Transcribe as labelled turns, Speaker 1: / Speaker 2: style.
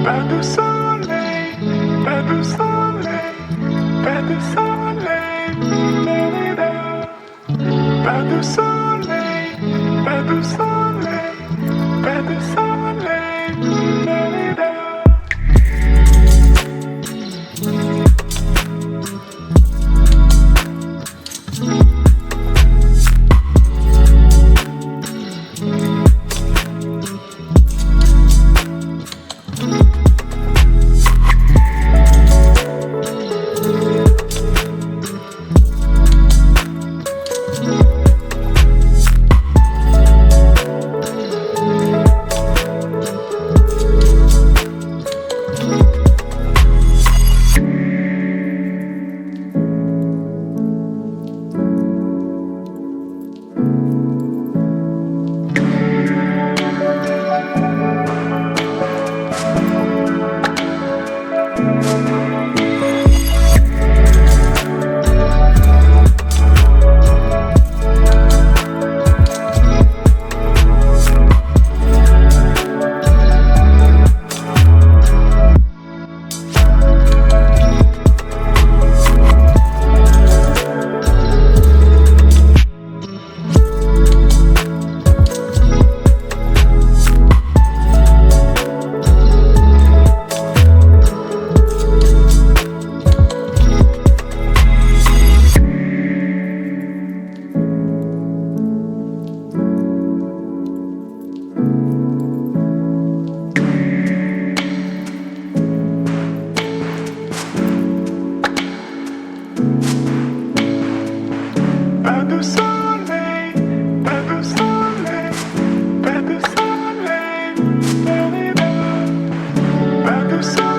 Speaker 1: Pas de soleil, pas de soleil, pas de soleil, da-da-da. Pas de soleil, pas de soleil, pas de soleil, da-da-da. Pas de soleil, pas de soleil, pas de soleil, da-da-da. Pas de soleil.